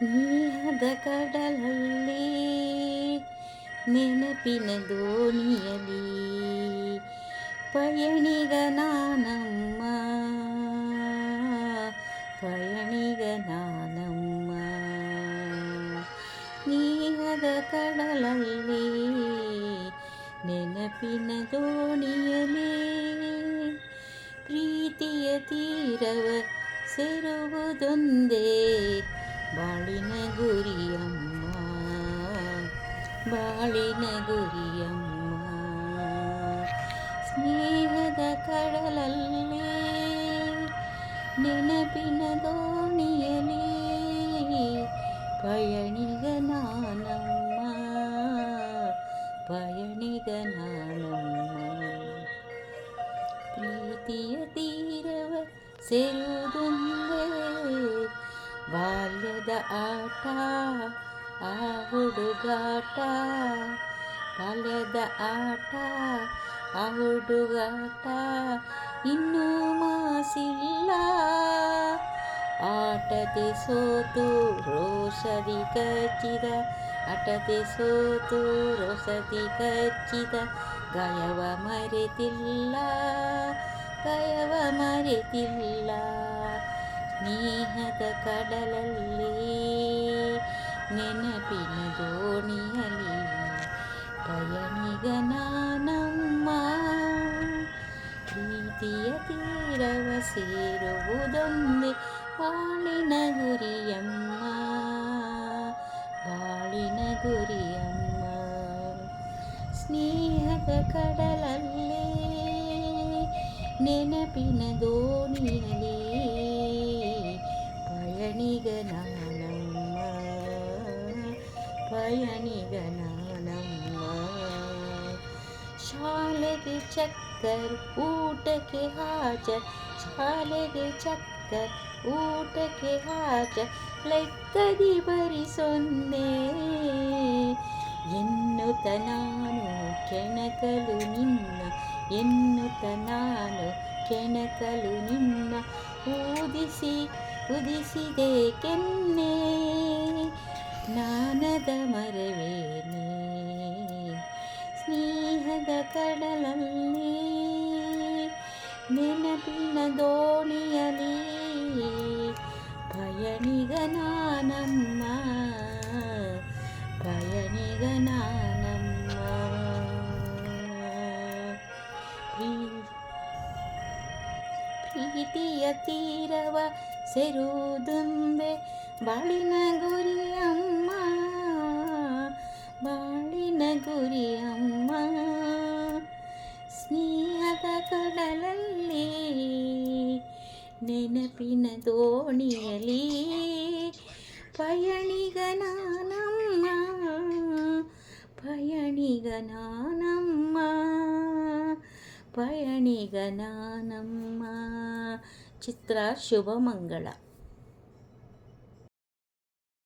ಸ್ನೇಹದ ಕಡಲಲ್ಲಿ ನೆನಪಿನ ದೋಣಿಯಲಿ ಪಯಣಿಗ ನಾನಮ್ಮ, ಪಯಣಿಗ ನಾನಮ್ಮ. ಸ್ನೇಹದ ಕಡಲಲ್ಲಿ ನೆನಪಿನ ದೋಣಿಯಲಿ ಪ್ರೀತಿಯ ತೀರವ ಸೇರುವುದೊಂದೇ ಬಾಳಿನ ಗುರಿಯಮ್ಮ, ಬಾಳಿನ ಗುರಿಯಮ್ಮ. ಸ್ನೇಹದ ಕಡಲಲ್ಲಿ ನೆನಪಿನ ದೋಣಿಯಲಿ ಪಯಣಿಗ ನಾನಮ್ಮ, ಪಯಣಿಗ ನಾನಮ್ಮ. ಪ್ರೀತಿಯ ತೀರವ ಸೇರುವುದೊಂದೇ ಬಾಲ್ಯದ ಆಟ, ಆ ಹುಡುಗಾಟ. ಬಾಲ್ಯದ ಆಟ, ಆ ಹುಡುಗಾಟ ಇನ್ನೂ ಮಾಸಿಲ್ಲ. ಆಟದೆ ಸೋತು ರೋಷದಿ ಕಚ್ಚಿದ, ಆಟದೆ ಸೋತು ರೋಷದಿ ಕಚ್ಚಿದ ಗಾಯವ ಮರೆತಿಲ್ಲ, ಗಾಯವ ಮರೆತಿಲ್ಲ. ಸ್ನೇಹದ ಕಡಲಲ್ಲಿ ನೆನಪಿನ ದೋಣಿಯಲಿ ಪಯಣಿಗ ನಾನಮ್ಮ, ಪ್ರೀತಿಯ ತೀರವ ಸೇರುವುದೊಂದೇ ಬಾಳಿನ ಗುರಿಯಮ್ಮ, ಬಾಳಿನ ಗುರಿಯಮ್ಮ. ಸ್ನೇಹದ ಕಡಲಲ್ಲಿ ನೆನಪಿನ ದೋಣಿಯಲಿ ಪಯಣಿಗ ನಾನಮ್ಮ, ಪಯಣಿಗ ನಾನಮ್ಮ. ಶಾಲೆಗೆ ಚಕ್ಕರ್ ಊಟಕ್ಕೆ ಹಾಜರ್, ಶಾಲೆಗೆ ಚಕ್ಕರ್ ಊಟಕ್ಕೆ ಹಾಜರ್ ಲೆಕ್ಕದಿ ಬರಿ ಸೊನ್ನೆ ಎನ್ನುತ್ತ ನಾನು ಕೆಣಕಲು ನಿನ್ನ, ಎನ್ನುತ್ತ ನಾನು ಕೆಣಕಲು ನಿನ್ನ ಊದಿಸಿ ಉದಿಸಿದೆ ಕೆನ್ನೆ ನಾನದ ಮರವೇನೆ. ಸ್ನೇಹದ ಕಡಲಲ್ಲಿ ನೆನಪಿನ ದೋಣಿಯಲಿ ಪಯಣಿಗ ನಾನಮ್ಮ, ಪಯಣಿಗ ನಾನಮ್ಮ. ಪ್ರೀತಿಯ ತೀರವ ಸೇರುವುದೊಂದೇ ಬಾಳಿನ ಗುರಿಯಮ್ಮ, ಬಾಳಿನ ಗುರಿಯಮ್ಮ. ಸ್ನೇಹದ ಕಡಲಲ್ಲಿ ನೆನಪಿನ ದೋಣಿಯಲಿ ಪಯಣಿಗ ನಾನಮ್ಮ, ಪಯಣಿಗ ನಾನಮ್ಮ, ಪಯಣಿಗ ನಾನಮ್ಮ. ಚಿತ್ರ ಶುಭಮಂಗಳ.